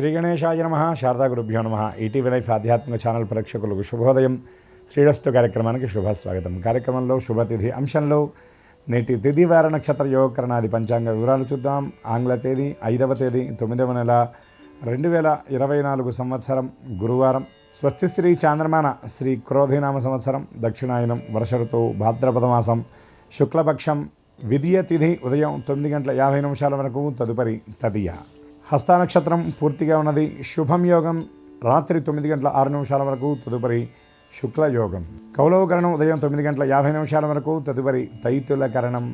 శ్రీ గణేశాయ నమః. శారదా గురుభ్యో నమః. ఈటీవీ లైఫ్ ఆధ్యాత్మిక ఛానల్ ప్రేక్షకులకు శుభోదయం. శ్రీరస్తు కార్యక్రమానికి శుభస్వాగతం. కార్యక్రమంలో శుభతిథి అంశంలో నేటి తిథి వార నక్షత్ర యోగకరణాది పంచాంగ వివరాలు చూద్దాం. ఆంగ్ల తేదీ 5వ తేదీ 9వ నెల 2024 సంవత్సరం గురువారం. స్వస్తిశ్రీ చాంద్రమాన శ్రీ క్రోధినామ సంవత్సరం, దక్షిణాయనం, వర్ష ఋతువు, భాద్రపద మాసం, శుక్లపక్షం, విధియ తిథి ఉదయం 9:50 వరకు, తదుపరి తదియ. హస్త నక్షత్రం పూర్తిగా ఉన్నది. శుభం యోగం రాత్రి 9:06 వరకు, తదుపరి శుక్లయోగం. కౌలవకరణం ఉదయం 9:50 వరకు, తదుపరి తైతుల కరణం.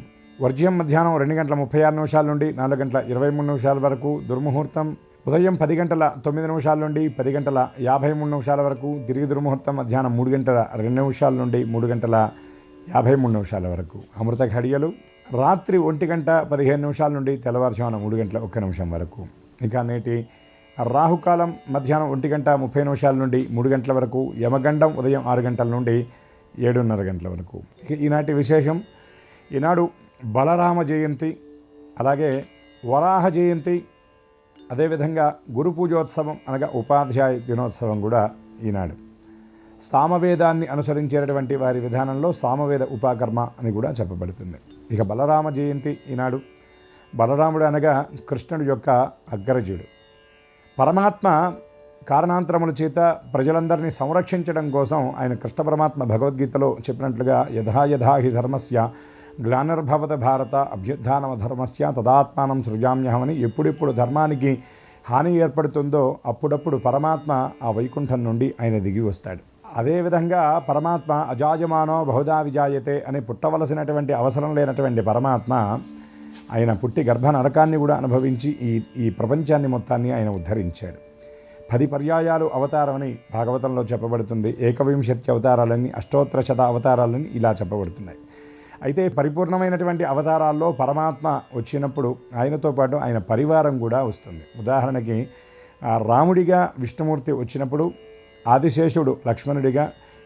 వర్జ్యం మధ్యాహ్నం 2:36 నుండి 4:23 వరకు. దుర్ముహూర్తం ఉదయం 10:09 నుండి 10:53 వరకు. తిరిగి దుర్ముహూర్తం మధ్యాహ్నం 3:02 నుండి 3:53 వరకు. అమృత ఘడియలు రాత్రి 1:15 నుండి తెల్లవారుజామున 3:01 వరకు. ఇక నేటి రాహుకాలం మధ్యాహ్నం 1:30 నుండి 3 గంటల వరకు. యమగండం ఉదయం 6 గంటల నుండి 7:30 గంటల వరకు. ఈనాటి విశేషం, ఈనాడు బలరామ జయంతి, అలాగే వరాహ జయంతి, అదేవిధంగా గురు పూజోత్సవం అనగా ఉపాధ్యాయ దినోత్సవం కూడా ఈనాడు. సామవేదాన్ని అనుసరించేటటువంటి వారి విధానంలో సామవేద ఉపాకర్మ అని కూడా చెప్పబడుతుంది. ఇక బలరామ జయంతి ఈనాడు. బలరాముడు అనగా కృష్ణుడి యొక్క అగ్రజుడు. పరమాత్మ కారణాంతరముల చేత ప్రజలందరినీ సంరక్షించడం కోసం ఆయన కృష్ణ పరమాత్మ భగవద్గీతలో చెప్పినట్లుగా యథా యథా హి ధర్మస్య గ్లానిర్భవత భారత అభ్యుత్థానమ ధర్మస్య తదాత్మానం సృజామ్యహమని, ఎప్పుడెప్పుడు ధర్మానికి హాని ఏర్పడుతుందో అప్పుడప్పుడు పరమాత్మ ఆ వైకుంఠం నుండి ఆయన దిగి వస్తాడు. అదేవిధంగా పరమాత్మ అజాయమానో బహుదా విజాయతే అని పుట్టవలసినటువంటి అవసరం లేనటువంటి పరమాత్మ ఆయన పుట్టి గర్భ నరకాన్ని కూడా అనుభవించి ఈ ప్రపంచాన్ని మొత్తాన్ని ఆయన ఉద్ధరించాడు. 10 పర్యాయాలు అవతారమని భాగవతంలో చెప్పబడుతుంది. 21 అవతారాలని, అష్టోత్తర శత అవతారాలని ఇలా చెప్పబడుతున్నాయి. అయితే పరిపూర్ణమైనటువంటి అవతారాల్లో పరమాత్మ వచ్చినప్పుడు ఆయనతో పాటు ఆయన పరివారం కూడా వస్తుంది. ఉదాహరణకి రాముడిగా విష్ణుమూర్తి వచ్చినప్పుడు ఆదిశేషుడు లక్ష్మణుడిగా,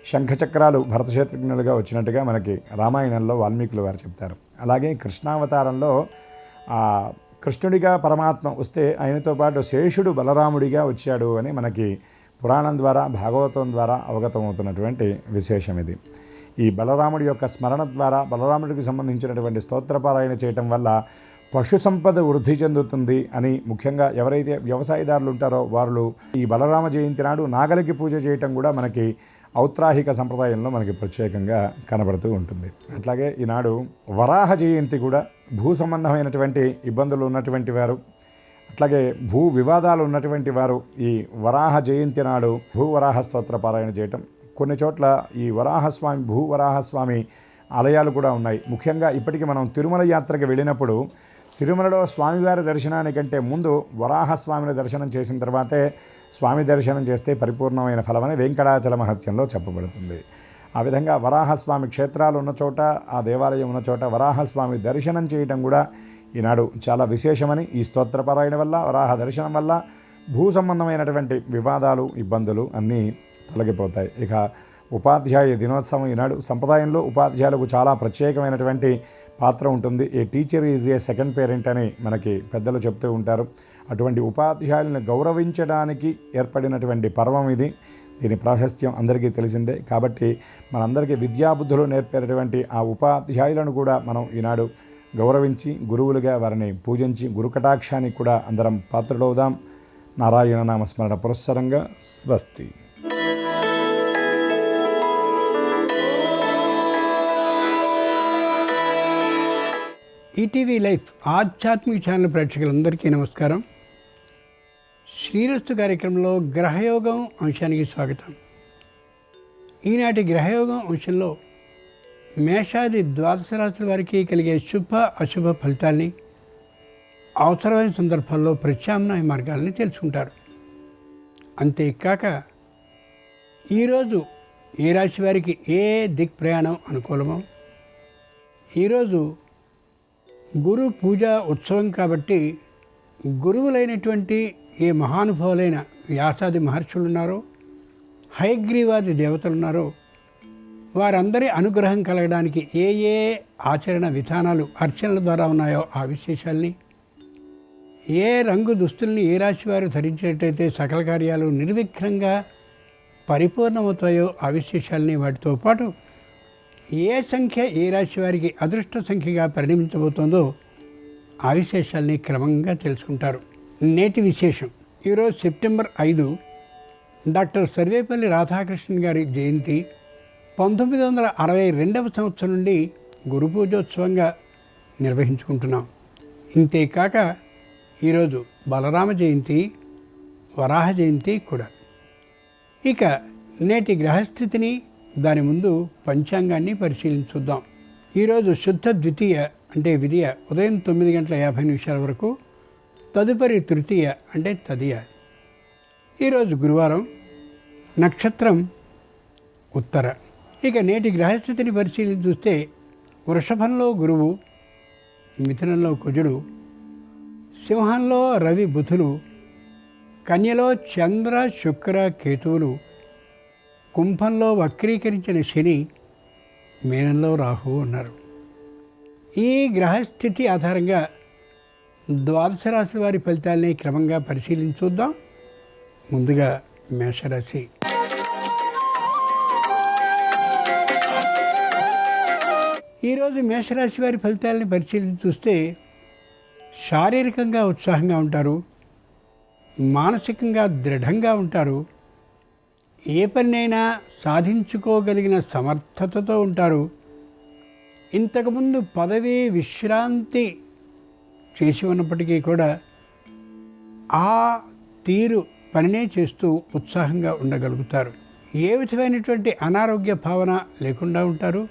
శంఖచక్రాలు భరతశత్రుఘ్నులుగా వచ్చినట్టుగా మనకి రామాయణంలో వాల్మీకులు వారు చెప్తారు. అలాగే కృష్ణావతారంలో కృష్ణుడిగా పరమాత్మ వస్తే ఆయనతో పాటు శేషుడు బలరాముడిగా వచ్చాడు అని మనకి పురాణం ద్వారా, భాగవతం ద్వారా అవగతమవుతున్నటువంటి విశేషం ఇది. ఈ బలరాముడి యొక్క స్మరణ ద్వారా బలరాముడికి సంబంధించినటువంటి స్తోత్రపారాయణ చేయటం వల్ల పశు సంపద వృద్ధి చెందుతుంది అని, ముఖ్యంగా ఎవరైతే వ్యవసాయదారులు ఉంటారో వారు ఈ బలరామ జయంతి నాడు నాగలికి పూజ చేయటం కూడా మనకి ఔత్రాహిక సంప్రదాయంలో మనకి ప్రత్యేకంగా కనబడుతూ ఉంటుంది. అట్లాగే ఈనాడు వరాహ జయంతి కూడా. భూ సంబంధమైనటువంటి ఇబ్బందులు ఉన్నటువంటి వారు, అట్లాగే భూ వివాదాలు ఉన్నటువంటి వారు ఈ వరాహ జయంతి నాడు భూవరాహ స్తోత్ర పారాయణ చేయటం. కొన్ని చోట్ల ఈ వరాహస్వామి, భూవరాహస్వామి ఆలయాలు కూడా ఉన్నాయి. ముఖ్యంగా ఇప్పటికీ మనం తిరుమల యాత్రకు వెళ్ళినప్పుడు తిరుమలలో స్వామివారి దర్శనానికంటే ముందు వరాహస్వామిని దర్శనం చేసిన తర్వాతే స్వామి దర్శనం చేస్తే పరిపూర్ణమైన ఫలమని వెంకటాచల మహత్యంలో చెప్పబడుతుంది. ఆ విధంగా వరాహస్వామి క్షేత్రాలు ఉన్న చోట, ఆ దేవాలయం ఉన్న చోట వరాహస్వామి దర్శనం చేయడం కూడా ఈనాడు చాలా విశేషమని, ఈ స్తోత్రపారాయణ వల్ల, వరాహ దర్శనం వల్ల భూ సంబంధమైనటువంటి వివాదాలు, ఇబ్బందులు అన్నీ తొలగిపోతాయి. ఇక ఉపాధ్యాయ దినోత్సవం ఈనాడు. సంప్రదాయంలో ఉపాధ్యాయులకు చాలా ప్రత్యేకమైనటువంటి పాత్ర ఉంటుంది. A teacher is a second parent అని మనకి పెద్దలు చెప్తూ ఉంటారు. అటువంటి ఉపాధ్యాయులను గౌరవించడానికి ఏర్పడినటువంటి పర్వం ఇది. దీని ప్రాశస్త్యం అందరికీ తెలిసిందే. కాబట్టి మనందరికీ విద్యాబుద్ధులు నేర్పేటటువంటి ఆ ఉపాధ్యాయులను కూడా మనం ఈనాడు గౌరవించి గురువులుగా వారిని పూజించి గురుకటాక్షానికి కూడా అందరం పాత్రలవుదాం. నారాయణ నామస్మరణ పురస్సరంగా స్వస్తి. ఈటీవీ లైఫ్ ఆధ్యాత్మిక ఛానల్ ప్రేక్షకులందరికీ నమస్కారం. శ్రీరస్తు కార్యక్రమంలో గ్రహయోగం అంశానికి స్వాగతం. ఈనాటి గ్రహయోగం అంశంలో మేషాది ద్వాదశ రాశుల వారికి కలిగే శుభ అశుభ ఫలితాల్ని, అవసరమైన సందర్భాల్లో ప్రత్యామ్నాయ మార్గాల్ని తెలుసుకుంటారు. అంతేకాక ఈరోజు ఏ రాశి వారికి ఏ దిక్ ప్రయాణం అనుకూలమో, ఈరోజు గురు పూజ ఉత్సవం కాబట్టి గురువులైనటువంటి ఏ మహానుభావులైన వ్యాసాది మహర్షులు ఉన్నారో, హయగ్రీవాది దేవతలు ఉన్నారో వారందరి అనుగ్రహం కలగడానికి ఏ ఏ ఆచరణ విధానాలు, అర్చనల ద్వారా ఉన్నాయో ఆ విశేషాల్ని ఏ రంగు దుస్తుల్ని ఏ రాశి వారు ధరించినట్టయితే సకల కార్యాలు నిర్విఘ్నంగా పరిపూర్ణమవుతాయో ఆ విశేషాలని, వాటితో పాటు ఏ సంఖ్య ఏ రాశి వారికి అదృష్ట సంఖ్యగా పరిణమించబోతోందో ఆ విశేషాలని క్రమంగా తెలుసుకుంటారు. నేటి విశేషం: ఈరోజు సెప్టెంబర్ 5 డాక్టర్ సర్వేపల్లి రాధాకృష్ణన్ గారి జయంతి. 1962వ సంవత్సరం నుండి గురు పూజోత్సవంగా నిర్వహించుకుంటున్నాం. ఇంతేకాక ఈరోజు బలరామ జయంతి, వరాహ జయంతి కూడా. ఇక నేటి గ్రహస్థితిని, దాని ముందు పంచాంగాన్ని పరిశీలించుద్దాం. ఈరోజు శుద్ధ ద్వితీయ అంటే విదియ ఉదయం 9:50 వరకు, తదుపరి తృతీయ అంటే తదియ. ఈరోజు గురువారం, నక్షత్రం ఉత్తర. ఇక నేటి గ్రహస్థితిని పరిశీలించి చూస్తే వృషభంలో గురువు, మిథునంలో కుజుడు, సింహంలో రవి బుధులు, కన్యలో చంద్ర శుక్ర కేతువులు, కుంభంలో వక్రీకరించిన శని, మీనంలో రాహువు ఉన్నారు. ఈ గ్రహస్థితి ఆధారంగా ద్వాదశ రాశుల వారి ఫలితాలని క్రమంగా పరిశీలించి చూద్దాం. ముందుగా మేషరాశి. ఈరోజు మేషరాశి వారి ఫలితాలని పరిశీలించి చూస్తే శారీరకంగా ఉత్సాహంగా ఉంటారు, మానసికంగా దృఢంగా ఉంటారు, ఏ పనినైనా సాధించుకోగలిగిన సమర్థతతో ఉంటారు. ఇంతకుముందు పదవి విశ్రాంతి చేసి ఉన్నప్పటికీ కూడా ఆ తీరు పనినే చేస్తూ ఉత్సాహంగా ఉండగలుగుతారు. ఏ విధమైనటువంటి అనారోగ్య భావన లేకుండా ఉంటారు.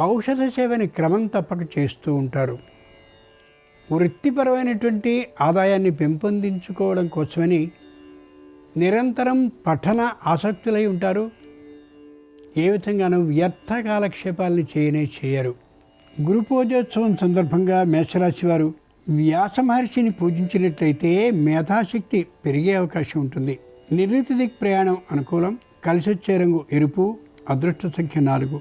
ఔషధ సేవని క్రమం తప్పక చేస్తూ ఉంటారు. వృత్తిపరమైనటువంటి ఆదాయాన్ని పెంపొందించుకోవడం కోసమని నిరంతరం పఠన ఆసక్తులై ఉంటారు. ఏ విధంగానూ వ్యర్థ కాలక్షేపాలని చేయరు. గురు పూజోత్సవం సందర్భంగా మేషరాశి వారు వ్యాస మహర్షిని పూజించినట్లయితే మేధాశక్తి పెరిగే అవకాశం ఉంటుంది. నిర్ణీత దిక్ ప్రయాణం అనుకూలం. కలిసొచ్చే రంగు ఎరుపు. అదృష్ట సంఖ్య 4.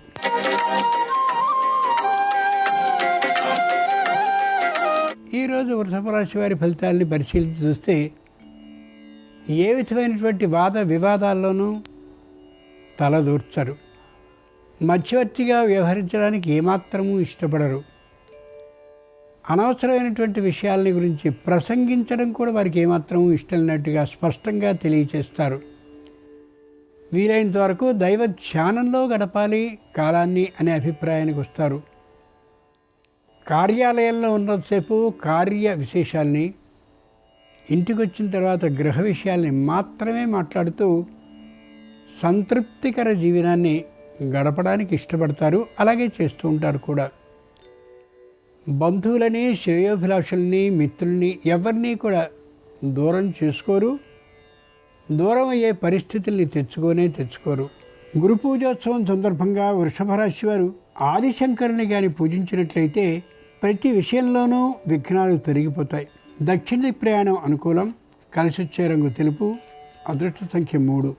ఈరోజు వృషభ రాశి వారి ఫలితాలని పరిశీలించి చూస్తే ఏ విధమైనటువంటి వాద వివాదాల్లోనూ తలదూర్చరు. మధ్యవర్తిగా వ్యవహరించడానికి ఏమాత్రమూ ఇష్టపడరు. అనవసరమైనటువంటి విషయాలని గురించి ప్రసంగించడం కూడా వారికి ఏమాత్రమూ ఇష్టం లేనట్టుగా స్పష్టంగా తెలియచేస్తారు. వీలైనంత వరకు దైవ ధ్యానంలో గడపాలి కాలాన్ని అనే అభిప్రాయానికి వస్తారు. కార్యాలయంలో ఉన్నంతసేపు కార్య విశేషాల్ని, ఇంటికి వచ్చిన తర్వాత గృహ విషయాల్ని మాత్రమే మాట్లాడుతూ సంతృప్తికర జీవనాన్ని గడపడానికి ఇష్టపడతారు. అలాగే చేస్తూ ఉంటారు కూడా. బంధువులని, శ్రేయోభిలాషుల్ని, మిత్రుల్ని ఎవరిని కూడా దూరం చేసుకోరు. దూరం అయ్యే పరిస్థితుల్ని తెచ్చుకోరు. గురు పూజోత్సవం సందర్భంగా వృషభ రాశి వారు ఆదిశంకరుని గాని పూజించినట్లయితే ప్రతి విషయంలోనూ విఘ్నాలు తొలగిపోతాయి. దక్షిణ దిక్ ప్రయాణం అనుకూలం. కలిసొచ్చే రంగు తెలుపు. అదృష్ట సంఖ్య 3.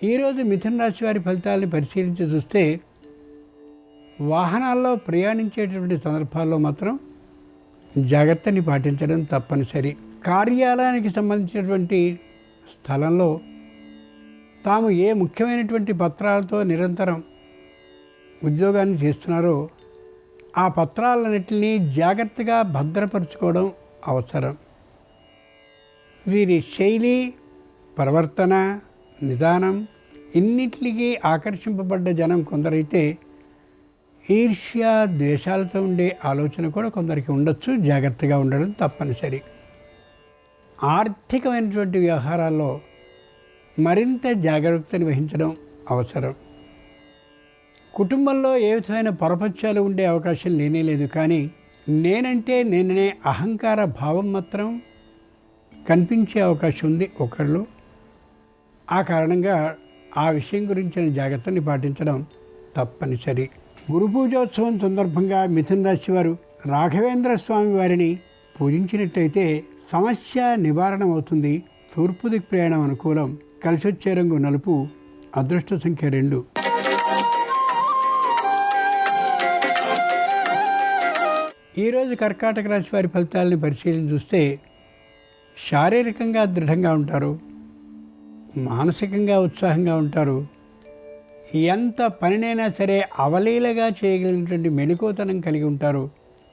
ఈరోజు మిథున రాశి వారి ఫలితాలను పరిశీలించి చూస్తే వాహనాల్లో ప్రయాణించేటువంటి సందర్భాల్లో మాత్రం జాగ్రత్తని పాటించడం తప్పనిసరి. కార్యాలయానికి సంబంధించినటువంటి స్థలంలో తాము ఏ ముఖ్యమైనటువంటి పత్రాలతో నిరంతరం ఉద్యోగాన్ని చేస్తున్నారో ఆ పత్రాలన్నింటినీ జాగ్రత్తగా భద్రపరచుకోవడం అవసరం. వీరి శైలి, ప్రవర్తన, నిదానం ఇన్నిటికీ ఆకర్షింపబడ్డ జనం కొందరైతే ఈర్ష్య, ద్వేషాలతో ఉండే ఆలోచన కూడా కొందరికి ఉండొచ్చు. జాగ్రత్తగా ఉండడం తప్పనిసరి. ఆర్థికమైనటువంటి వ్యవహారాల్లో మరింత జాగ్రత్తని వహించడం అవసరం. కుటుంబంలో ఏ విధమైన పొరపత్యాలు ఉండే అవకాశం లేనేలేదు. కానీ నేనంటే నేననే అహంకార భావం మాత్రం కనిపించే అవకాశం ఉంది ఒకళ్ళు. ఆ కారణంగా ఆ విషయం గురించిన జాగ్రత్తని పాటించడం తప్పనిసరి. గురు పూజోత్సవం సందర్భంగా మిథున రాశి వారు రాఘవేంద్ర స్వామి వారిని పూజించినట్లయితే సమస్య నివారణ అవుతుంది. తూర్పు దిక్ ప్రయాణం అనుకూలం. కలిసొచ్చే రంగు నలుపు. అదృష్ట సంఖ్య 2. ఈరోజు కర్కాటక రాశి వారి ఫలితాలని పరిశీలన చూస్తే శారీరకంగా దృఢంగా ఉంటారు, మానసికంగా ఉత్సాహంగా ఉంటారు, ఎంత పనినైనా సరే అవలీలగా చేయగలిగినటువంటి మెలకువతనం కలిగి ఉంటారు,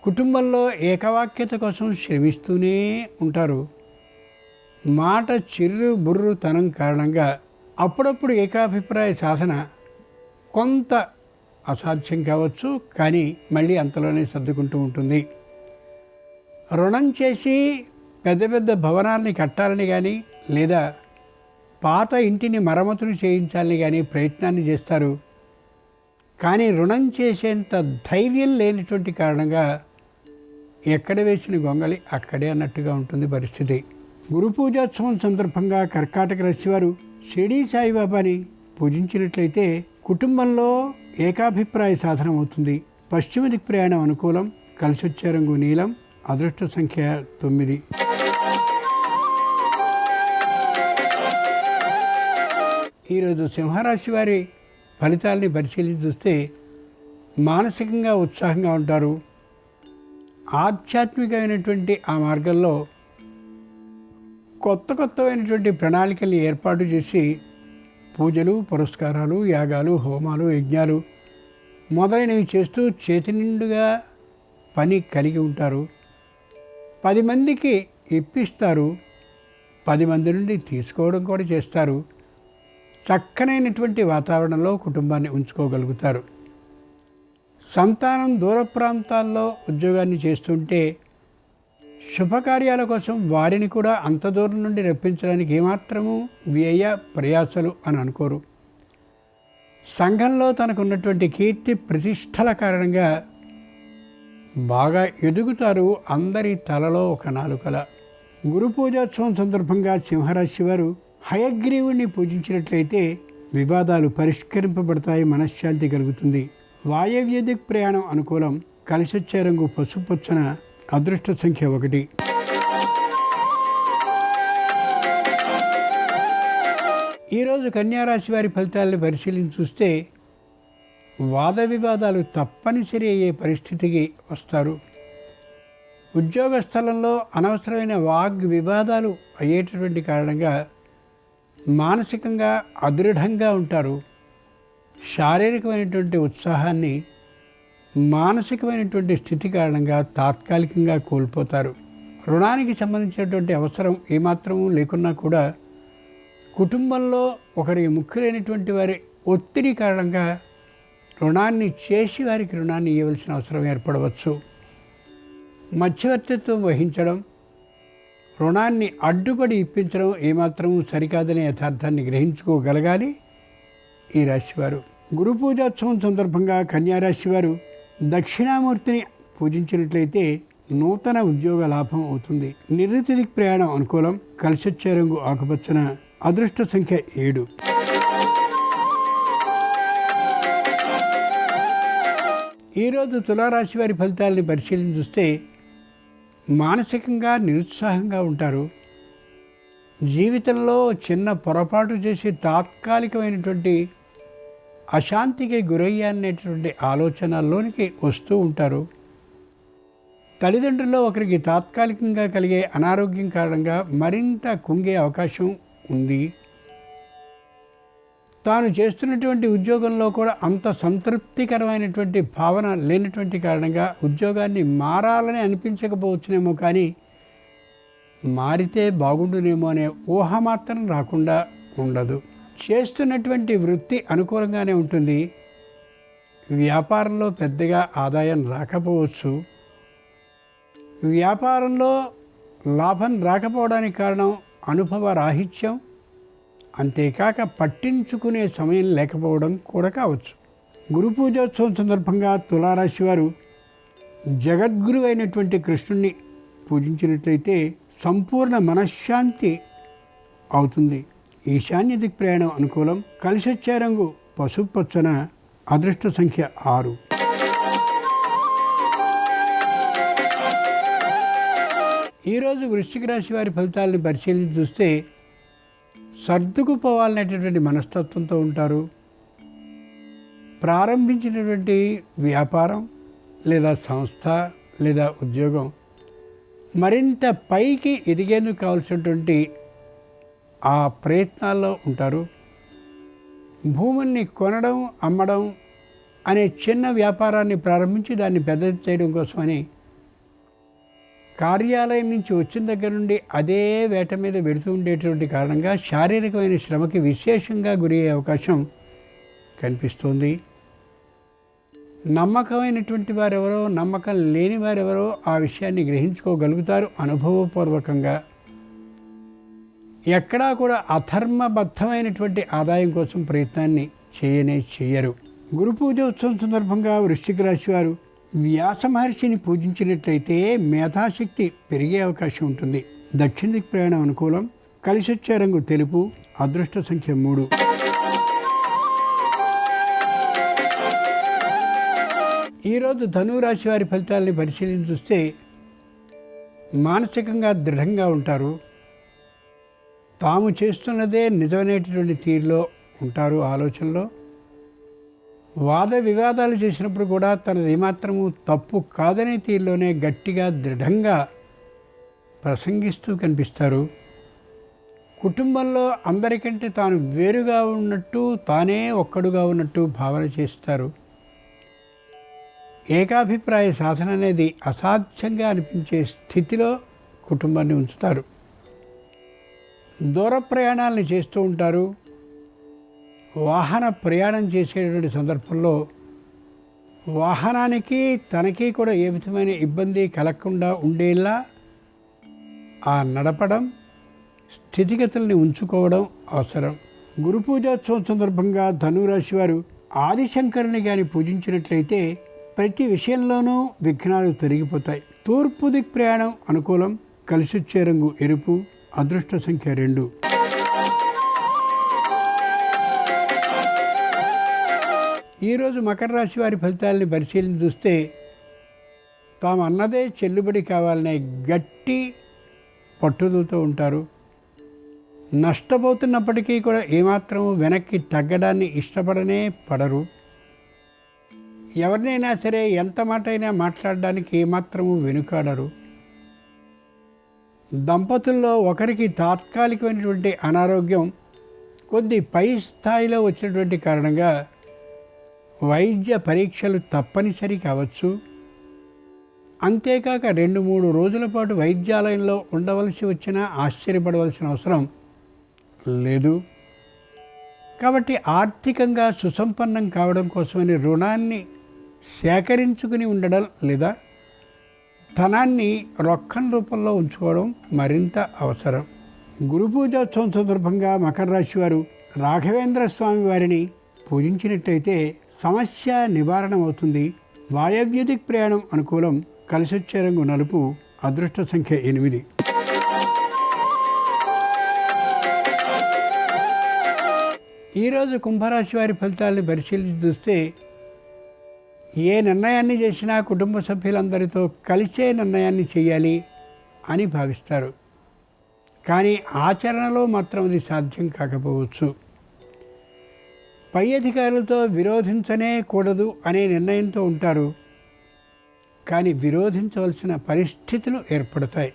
కుటుంబంలో ఏకవాక్యత కోసం శ్రమిస్తూనే ఉంటారు, మాట చిర్రు బుర్రుతనం కారణంగా అప్పుడప్పుడు ఏకాభిప్రాయ సాధన కొంత అసాధ్యం కావచ్చు, కానీ మళ్ళీ అంతలోనే సర్దుకుంటూ ఉంటుంది. రుణం చేసి పెద్ద పెద్ద భవనాల్ని కట్టాలని కానీ లేదా పాత ఇంటిని మరమ్మతులు చేయించాలని కానీ ప్రయత్నాన్ని చేస్తారు. కానీ రుణం చేసేంత ధైర్యం లేనటువంటి కారణంగా ఎక్కడ వేసిన గొంగళి అక్కడే అన్నట్టుగా ఉంటుంది పరిస్థితి. గురు పూజోత్సవం సందర్భంగా కర్కాటక రాశి వారు షిరిడీ సాయిబాబాని పూజించినట్లయితే కుటుంబంలో ఏకాభిప్రాయ సాధన అవుతుంది. పశ్చిమ దిక్ ప్రయాణం అనుకూలం. కలిసొచ్చే రంగు నీలం. అదృష్ట సంఖ్య 9. ఈరోజు సింహరాశి వారి ఫలితాలని పరిశీలించి చూస్తే మానసికంగా ఉత్సాహంగా ఉంటారు. ఆధ్యాత్మికమైనటువంటి ఆ మార్గంలో కొత్తమైనటువంటి ప్రణాళికల్ని ఏర్పాటు చేసి పూజలు, పురస్కారాలు, యాగాలు, హోమాలు, యజ్ఞాలు మొదలైనవి చేస్తూ చేతి నిండుగా పని కలిగి ఉంటారు. 10 మందికి ఇప్పిస్తారు, 10 మంది నుండి తీసుకోవడం కూడా చేస్తారు. చక్కనైనటువంటి వాతావరణంలో కుటుంబాన్ని ఉంచుకోగలుగుతారు. సంతానం దూర ప్రాంతాల్లో ఉద్యోగాన్ని చేస్తుంటే శుభకార్యాల కోసం వారిని కూడా అంత దూరం నుండి రప్పించడానికి ఏమాత్రము వ్యయ ప్రయాసలు అని అనుకోరు. సంఘంలో తనకున్నటువంటి కీర్తి ప్రతిష్టల కారణంగా బాగా ఎదుగుతారు. అందరి తలలో ఒక నాలుకల. గురు పూజోత్సవం సందర్భంగా సింహరాశి వారు హయగ్రీవుణ్ణి పూజించినట్లయితే వివాదాలు పరిష్కరింపబడతాయి, మనశ్శాంతి కలుగుతుంది. వాయవ్య దిక్ ప్రయాణం అనుకూలం. కలిసొచ్చే రంగు పసుపచ్చన. అదృష్ట సంఖ్య 1. ఈరోజు కన్యారాశి వారి ఫలితాలను పరిశీలించి చూస్తే వాద వివాదాలు తప్పనిసరి అయ్యే పరిస్థితికి వస్తారు. ఉద్యోగ స్థలంలో అనవసరమైన వాగ్ వివాదాలు అయ్యేటటువంటి కారణంగా మానసికంగా అదృఢంగా ఉంటారు. శారీరకమైనటువంటి ఉత్సాహాన్ని మానసికమైనటువంటి స్థితి కారణంగా తాత్కాలికంగా కోల్పోతారు. రుణానికి సంబంధించినటువంటి అవసరం ఏమాత్రము లేకున్నా కూడా కుటుంబంలో ఒకరి ముఖ్యులైనటువంటి వారి ఒత్తిడి కారణంగా రుణాన్ని చేసి వారికి రుణాన్ని ఇవ్వవలసిన అవసరం ఏర్పడవచ్చు. మధ్యవర్తిత్వం వహించడం, రుణాన్ని అడ్డుపడి ఇప్పించడం ఏమాత్రం సరికాదనే యథార్థాన్ని గ్రహించుకోగలగాలి ఈ రాశివారు. గురు పూజోత్సవం సందర్భంగా కన్యారాశి వారు దక్షిణామూర్తిని పూజించినట్లయితే నూతన ఉద్యోగ లాభం అవుతుంది. నివృత్తి దిక్ ప్రయాణం అనుకూలం. కలిసొచ్చే రంగు ఆకుపచ్చన. అదృష్ట సంఖ్య 7. ఈరోజు తులారాశి వారి ఫలితాలని పరిశీలించి చూస్తే మానసికంగా నిరుత్సాహంగా ఉంటారు. జీవితంలో చిన్న పొరపాటు చేసి తాత్కాలికమైనటువంటి అశాంతికి గురయ్యానేటువంటి ఆలోచనల్లోనికి వస్తూ ఉంటారు. తల్లిదండ్రుల్లో ఒకరికి తాత్కాలికంగా కలిగే అనారోగ్యం కారణంగా మరింత కుంగే అవకాశం ఉంది. తాను చేస్తున్నటువంటి ఉద్యోగంలో కూడా అంత సంతృప్తికరమైనటువంటి భావన లేనటువంటి కారణంగా ఉద్యోగాన్ని మారాలని అనిపించకపోవచ్చునేమో, కానీ మారితే బాగుండునేమో అనే ఊహ మాత్రం రాకుండా ఉండదు. చేస్తున్నటువంటి వృత్తి అనుకూలంగానే ఉంటుంది. వ్యాపారంలో పెద్దగా ఆదాయం రాకపోవచ్చు. వ్యాపారంలో లాభం రాకపోవడానికి కారణం అనుభవ రాహిత్యం, అంతేకాక పట్టించుకునే సమయం లేకపోవడం కూడా కావచ్చు. గురు పూజోత్సవం సందర్భంగా తులారాశి వారు జగద్గురు అయినటువంటి కృష్ణుణ్ణి పూజించినట్లయితే సంపూర్ణ మనశ్శాంతి అవుతుంది. ఈశాన్య దిక్ ప్రయాణం అనుకూలం. కలిసొచ్చే రంగు పసుపచ్చన. అదృష్ట సంఖ్య 6. ఈరోజు వృశ్చిక రాశి వారి ఫలితాలను పరిశీలించి చూస్తే సర్దుకుపోవాలనేటటువంటి మనస్తత్వంతో ఉంటారు. ప్రారంభించినటువంటి వ్యాపారం లేదా సంస్థ లేదా ఉద్యోగం మరింత పైకి ఎదిగేందుకు కావాల్సినటువంటి ఆ ప్రయత్నాల్లో ఉంటారు. భూముల్ని కొనడం, అమ్మడం అనే చిన్న వ్యాపారాన్ని ప్రారంభించి దాన్ని పెద్ద చేయడం కోసమని కార్యాలయం నుంచి వచ్చిన దగ్గర నుండి అదే వేట మీద వెడుతూ ఉండేటువంటి కారణంగా శారీరకమైన శ్రమకి విశేషంగా గురి అయ్యే అవకాశం కనిపిస్తుంది. నమ్మకమైనటువంటి వారెవరో, నమ్మకం లేని వారెవరో ఆ విషయాన్ని గ్రహించుకోగలుగుతారు అనుభవపూర్వకంగా. ఎక్కడా కూడా అధర్మబద్ధమైనటువంటి ఆదాయం కోసం ప్రయత్నాన్ని చేయరు. గురు పూజ ఉత్సవం సందర్భంగా వృశ్చిక రాశి వారు వ్యాస మహర్షిని పూజించినట్లయితే మేధాశక్తి పెరిగే అవకాశం ఉంటుంది. దక్షిణ దిక్ ప్రయాణం అనుకూలం. కలిసొచ్చే రంగు తెలుపు. అదృష్ట సంఖ్య 3. ఈరోజు ధనురాశి వారి ఫలితాలని పరిశీలించి చూస్తే మానసికంగా దృఢంగా ఉంటారు. తాము చేస్తున్నదే నిజమైనటువంటి తీరులో ఉంటారు. ఆలోచనలో వాద వివాదాలు చేసినప్పుడు కూడా తనది ఏమాత్రము తప్పు కాదనే తీరులోనే గట్టిగా దృఢంగా ప్రసంగిస్తూ కనిపిస్తారు. కుటుంబంలో అందరికంటే తాను వేరుగా ఉన్నట్టు, తానే ఒక్కడుగా ఉన్నట్టు భావన చేస్తారు. ఏకాభిప్రాయ సాధన అనేది అసాధ్యంగా అనిపించే స్థితిలో కుటుంబాన్ని ఉంచుతారు. దూర ప్రయాణాలను చేస్తూ ఉంటారు. వాహన ప్రయాణం చేసేటువంటి సందర్భంలో వాహనానికి తనకి కూడా ఏ విధమైన ఇబ్బంది కలగకుండా ఉండేలా ఆ నడపడం, స్థితిగతుల్ని ఉంచుకోవడం అవసరం. గురు పూజోత్సవం సందర్భంగా ధనురాశి వారు ఆదిశంకరుని కానీ పూజించినట్లయితే ప్రతి విషయంలోనూ విఘ్నాలు తొలగిపోతాయి. తూర్పు దిక్ ప్రయాణం అనుకూలం. కలిసొచ్చే రంగు ఎరుపు. అదృష్ట సంఖ్య 2. ఈరోజు మకర రాశి వారి ఫలితాలని పరిశీలించి చూస్తే తాము అన్నదే చెల్లుబడి కావాలనే గట్టి పట్టుదలతో ఉంటారు. నష్టపోతున్నప్పటికీ కూడా ఏమాత్రం వెనక్కి తగ్గడాన్ని ఇష్టపడనే పడరు. ఎవరినైనా సరే ఎంత మాట అయినా మాట్లాడడానికి ఏమాత్రము వెనుకాడరు. దంపతుల్లో ఒకరికి తాత్కాలికమైనటువంటి అనారోగ్యం కొద్ది పై స్థాయిలో వచ్చినటువంటి కారణంగా వైద్య పరీక్షలు తప్పనిసరి కావచ్చు. అంతేకాక 2-3 రోజుల పాటు వైద్యాలయంలో ఉండవలసి వచ్చినా ఆశ్చర్యపడవలసిన అవసరం లేదు. కాబట్టి ఆర్థికంగా సుసంపన్నం కావడం కోసమని రుణాన్ని సేకరించుకుని ఉండడం లేదా ధనాన్ని రొక్కం రూపంలో ఉంచుకోవడం మరింత అవసరం. గురు పూజోత్సవం సందర్భంగా మకర రాశి వారు రాఘవేంద్ర స్వామి వారిని పూజించినట్లయితే సమస్య నివారణ అవుతుంది. వాయవ్యదిక్ ప్రయాణం అనుకూలం. కలిసొచ్చే రంగు నలుపు. అదృష్ట సంఖ్య 8. ఈరోజు కుంభరాశి వారి ఫలితాలను పరిశీలించి చూస్తే ఏ నిర్ణయాన్ని చేసినా కుటుంబ సభ్యులందరితో కలిసే నిర్ణయాన్ని చేయాలి అని భావిస్తారు. కానీ ఆచరణలో మాత్రం అది సాధ్యం కాకపోవచ్చు. పై అధికారులతో విరోధించనే కూడదు అనే నిర్ణయంతో ఉంటారు. కానీ విరోధించవలసిన పరిస్థితులు ఏర్పడతాయి.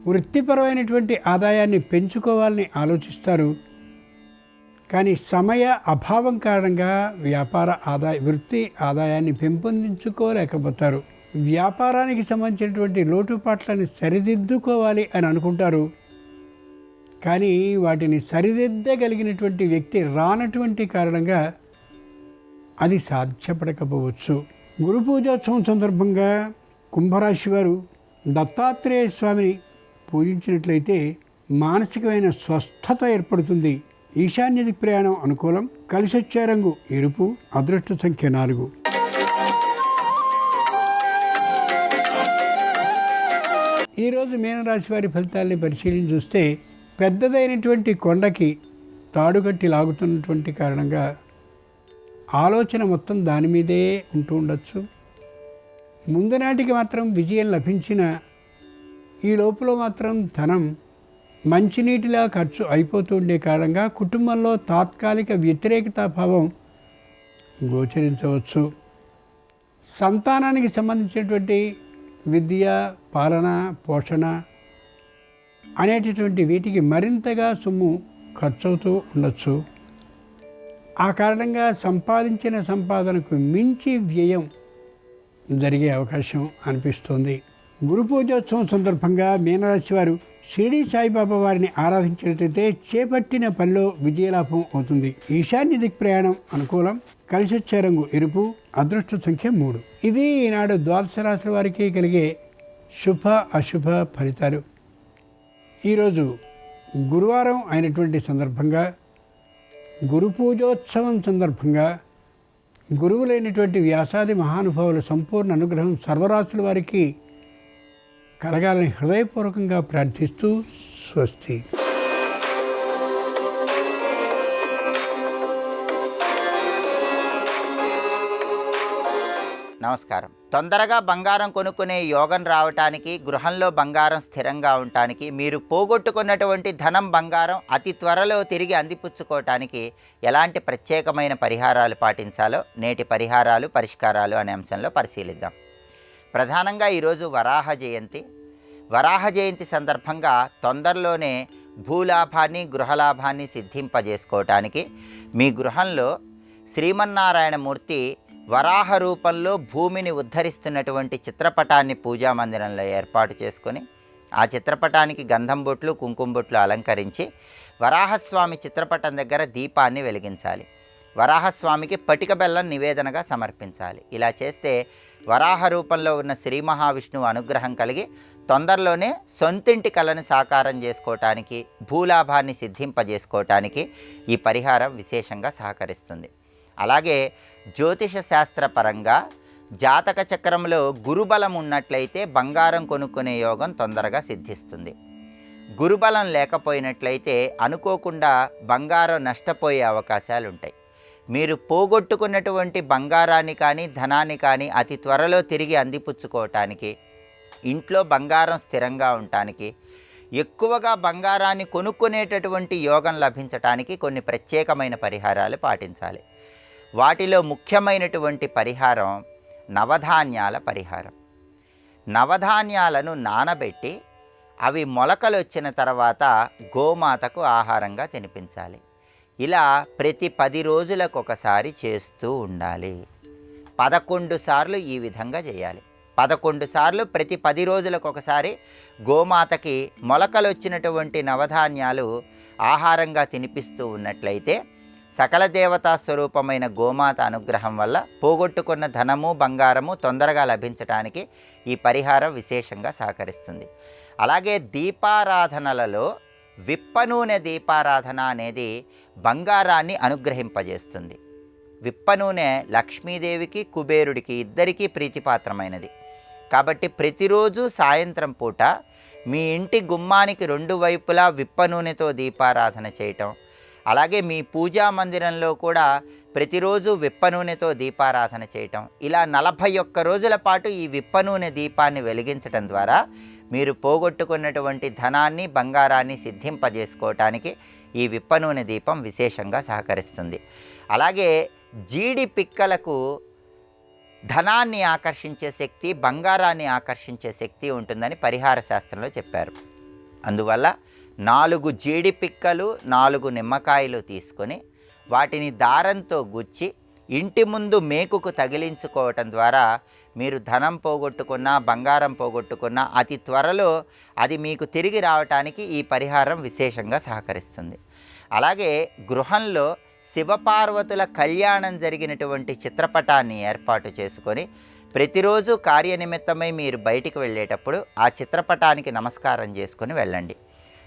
వృత్తిపరమైనటువంటి ఆదాయాన్ని పెంచుకోవాలని ఆలోచిస్తారు. కానీ సమయ అభావం కారణంగా వృత్తి ఆదాయాన్ని పెంపొందించుకోలేకపోతారు. వ్యాపారానికి సంబంధించినటువంటి లోటుపాట్లను సరిదిద్దుకోవాలి అని అనుకుంటారు. కానీ వాటిని సరిదిద్దగలిగినటువంటి వ్యక్తి రానటువంటి కారణంగా అది సాధ్యపడకపోవచ్చు. గురు పూజోత్సవం సందర్భంగా కుంభరాశి వారు దత్తాత్రేయ స్వామిని పూజించినట్లయితే మానసికమైన స్వస్థత ఏర్పడుతుంది. ఈశాన్యది ప్రయాణం అనుకూలం. కలిసొచ్చే రంగు ఎరుపు. అదృష్ట సంఖ్య 4. ఈరోజు మీనరాశి వారి ఫలితాలని పరిశీలించి చూస్తే పెద్దదైనటువంటి కొండకి తాడుగట్టి లాగుతున్నటువంటి కారణంగా ఆలోచన మొత్తం దాని మీదే ఉంటూ ఉండొచ్చు. ముందు నాటికి మాత్రం విజయం లభించిన ఈ లోపల మాత్రం ధనం మంచినీటిలా ఖర్చు అయిపోతూ ఉండే కారణంగా కుటుంబంలో తాత్కాలిక వ్యతిరేకతాభావం గోచరించవచ్చు. సంతానానికి సంబంధించినటువంటి విద్య, పాలన, పోషణ అనేటటువంటి వీటికి మరింతగా సొమ్ము ఖర్చు అవుతూ ఉండొచ్చు. ఆ కారణంగా సంపాదించిన సంపాదనకు మించి వ్యయం జరిగే అవకాశం అనిపిస్తోంది. గురు పూజోత్సవం సందర్భంగా మీనరాశి వారు షిరిడి సాయిబాబా వారిని ఆరాధించినట్లయితే చేపట్టిన పనిలో విజయలాభం అవుతుంది. ఈశాన్య దిక్ ప్రయాణం అనుకూలం. కలిసొచ్చే రంగు ఎరుపు. అదృష్ట సంఖ్య 3. ఇవి ఈనాడు ద్వాదశ రాశుల వారికి కలిగే శుభ అశుభ ఫలితాలు. ఈరోజు గురువారం అయినటువంటి సందర్భంగా, గురు పూజోత్సవం సందర్భంగా గురువులైనటువంటి వ్యాసాది మహానుభావుల సంపూర్ణ అనుగ్రహం సర్వరాశుల వారికి కలగాలని హృదయపూర్వకంగా ప్రార్థిస్తూ స్వస్తి. నమస్కారం. తొందరగా బంగారం కొనుక్కునే యోగం రావటానికి, గృహంలో బంగారం స్థిరంగా ఉండటానికి, మీరు పోగొట్టుకున్నటువంటి ధనం, బంగారం అతి త్వరలో తిరిగి అందిపుచ్చుకోవటానికి ఎలాంటి ప్రత్యేకమైన పరిహారాలు పాటించాలో నేటి పరిహారాలు, పరిష్కారాలు అనే అంశంలో పరిశీలిద్దాం. ప్రధానంగా ఈరోజు వరాహ జయంతి. వరాహ జయంతి సందర్భంగా తొందరలోనే భూలాభాన్ని, గృహలాభాన్ని సిద్ధింపజేసుకోవటానికి మీ గృహంలో శ్రీమన్నారాయణమూర్తి వరాహ రూపంలో భూమిని ఉద్ధరిస్తున్నటువంటి చిత్రపటాన్ని పూజా మందిరంలో ఏర్పాటు చేసుకొని, ఆ చిత్రపటానికి గంధం బొట్లు, కుంకుమ బొట్లు అలంకరించి వరాహస్వామి చిత్రపటం దగ్గర దీపాన్ని వెలిగించాలి. వరాహస్వామికి పటిక బెల్లం నివేదనగా సమర్పించాలి. ఇలా చేస్తే వరాహ రూపంలో ఉన్న శ్రీ మహావిష్ణువు అనుగ్రహం కలిగి తొందరలోనే సొంతింటి కళను సాకారం చేసుకోవటానికి, భూలాభాన్ని సిద్ధింపజేసుకోవటానికి ఈ పరిహారం విశేషంగా సహకరిస్తుంది. అలాగే జ్యోతిష శాస్త్రపరంగా జాతక చక్రంలో గురుబలం ఉన్నట్లయితే బంగారం కొనుక్కునే యోగం తొందరగా సిద్ధిస్తుంది. గురుబలం లేకపోయినట్లయితే అనుకోకుండా బంగారం నష్టపోయే అవకాశాలు ఉంటాయి. మీరు పోగొట్టుకున్నటువంటి బంగారాన్ని కానీ, ధనాన్ని కానీ అతి త్వరలో తిరిగి అందిపుచ్చుకోవటానికి, ఇంట్లో బంగారం స్థిరంగా ఉండటానికి, ఎక్కువగా బంగారాన్ని కొనుక్కునేటటువంటి యోగం లభించటానికి కొన్ని ప్రత్యేకమైన పరిహారాలు పాటించాలి. వాటిలో ముఖ్యమైనటువంటి పరిహారం నవధాన్యాల పరిహారం. నవధాన్యాలను నానబెట్టి అవి మొలకలు వచ్చిన తర్వాత గోమాతకు ఆహారంగా తినిపించాలి. ఇలా ప్రతి 10 రోజులకు ఒకసారి చేస్తూ ఉండాలి. 11 సార్లు ఈ విధంగా చేయాలి. 11 సార్లు ప్రతి 10 రోజులకు ఒకసారి గోమాతకి మొలకలు వచ్చినటువంటి నవధాన్యాలు ఆహారంగా తినిపిస్తూ ఉన్నట్లయితే సకల దేవతా స్వరూపమైన గోమాత అనుగ్రహం వల్ల పోగొట్టుకున్న ధనము, బంగారము తొందరగా లభించడానికి ఈ పరిహారం విశేషంగా సహకరిస్తుంది. అలాగే దీపారాధనలలో విప్ప నూనె దీపారాధన అనేది బంగారాన్ని అనుగ్రహింపజేస్తుంది. విప్ప నూనె లక్ష్మీదేవికి, కుబేరుడికి ఇద్దరికీ ప్రీతిపాత్రమైనది. కాబట్టి ప్రతిరోజు సాయంత్రం పూట మీ ఇంటి గుమ్మానికి 2 వైపులా విప్ప నూనెతో దీపారాధన చేయటం, అలాగే మీ పూజా మందిరంలో కూడా ప్రతిరోజు విప్ప నూనెతో దీపారాధన చేయటం, ఇలా 41 రోజుల పాటు ఈ విప్ప నూనె దీపాన్ని వెలిగించటం ద్వారా మీరు పోగొట్టుకున్నటువంటి ధనాన్ని, బంగారాన్ని సిద్ధింపజేసుకోవటానికి ఈ విప్ప నూనె దీపం విశేషంగా సహకరిస్తుంది. అలాగే జీడి పిక్కలకు ధనాన్ని ఆకర్షించే శక్తి, బంగారాన్ని ఆకర్షించే శక్తి ఉంటుందని పరిహార శాస్త్రంలో చెప్పారు. అందువల్ల 4 జీడి పిక్కలు, 4 నిమ్మకాయలు తీసుకొని వాటిని దారంతో గుచ్చి ఇంటి ముందు మేకుకు తగిలించుకోవటం ద్వారా మీరు ధనం పోగొట్టుకున్నా, బంగారం పోగొట్టుకున్నా అతి త్వరలో అది మీకు తిరిగి రావటానికి ఈ పరిహారం విశేషంగా సహకరిస్తుంది. అలాగే గృహంలో శివపార్వతుల కళ్యాణం జరిగినటువంటి చిత్రపటాన్ని ఏర్పాటు చేసుకొని ప్రతిరోజు కార్యనిమిత్తమై మీరు బయటికి వెళ్ళేటప్పుడు ఆ చిత్రపటానికి నమస్కారం చేసుకొని వెళ్ళండి.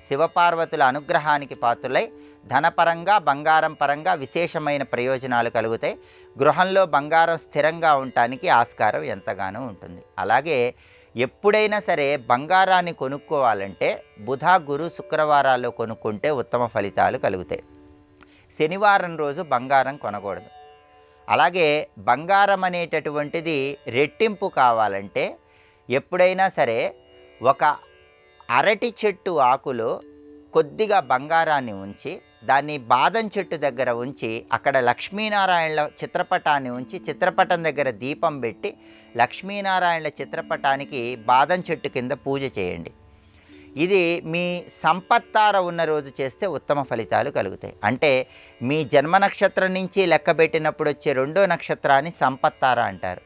శివపార్వతుల అనుగ్రహానికి పాత్రులై ధనపరంగా, బంగారం పరంగా విశేషమైన ప్రయోజనాలు కలుగుతాయి. గృహంలో బంగారం స్థిరంగా ఉండటానికి ఆస్కారం ఎంతగానో ఉంటుంది. అలాగే ఎప్పుడైనా సరే బంగారాన్ని కొనుక్కోవాలంటే బుధ, గురు, శుక్రవారాల్లో కొనుక్కుంటే ఉత్తమ ఫలితాలు కలుగుతాయి. శనివారం రోజు బంగారం కొనకూడదు. అలాగే బంగారం అనేటటువంటిది రెట్టింపు కావాలంటే ఎప్పుడైనా సరే ఒక అరటి చెట్టు ఆకులో కొద్దిగా బంగారాన్ని ఉంచి దాన్ని బాదం చెట్టు దగ్గర ఉంచి అక్కడ లక్ష్మీనారాయణల చిత్రపటాన్ని ఉంచి చిత్రపటం దగ్గర దీపం పెట్టి లక్ష్మీనారాయణల చిత్రపటానికి బాదం చెట్టు కింద పూజ చేయండి. ఇది మీ సంపత్తార ఉన్న రోజు చేస్తే ఉత్తమ ఫలితాలు కలుగుతాయి. అంటే మీ జన్మ నక్షత్రం నుంచి లెక్కబెట్టినప్పుడు వచ్చే రెండో నక్షత్రాన్ని సంపత్తార అంటారు.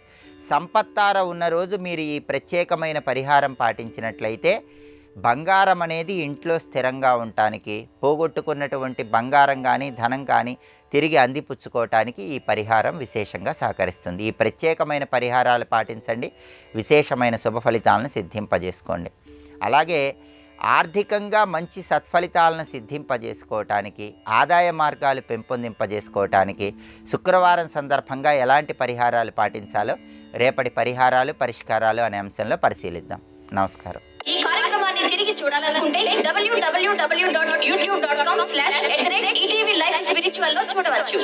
సంపత్తార ఉన్న రోజు మీరు ఈ ప్రత్యేకమైన పరిహారం పాటించినట్లయితే బంగారం అనేది ఇంట్లో స్థిరంగా ఉండటానికి, పోగొట్టుకున్నటువంటి బంగారం కానీ ధనం కానీ తిరిగి అందిపుచ్చుకోవటానికి ఈ పరిహారం విశేషంగా సహకరిస్తుంది. ఈ ప్రత్యేకమైన పరిహారాలు పాటించండి, విశేషమైన శుభ ఫలితాలను సిద్ధింపజేసుకోండి. అలాగే ఆర్థికంగా మంచి సత్ఫలితాలను సిద్ధింపజేసుకోవటానికి, ఆదాయ మార్గాలు పెంపొందింపజేసుకోవటానికి శుక్రవారం సందర్భంగా ఎలాంటి పరిహారాలు పాటించాలో రేపటి పరిహారాలు పరిష్కారాలు అనే అంశంలో పరిశీలిద్దాం. నమస్కారం. ఈ కార్యక్రమాన్ని తిరిగి చూడాలనుకుంటే www.youtube.com/ETV Life Spiritual లో చూడవచ్చు.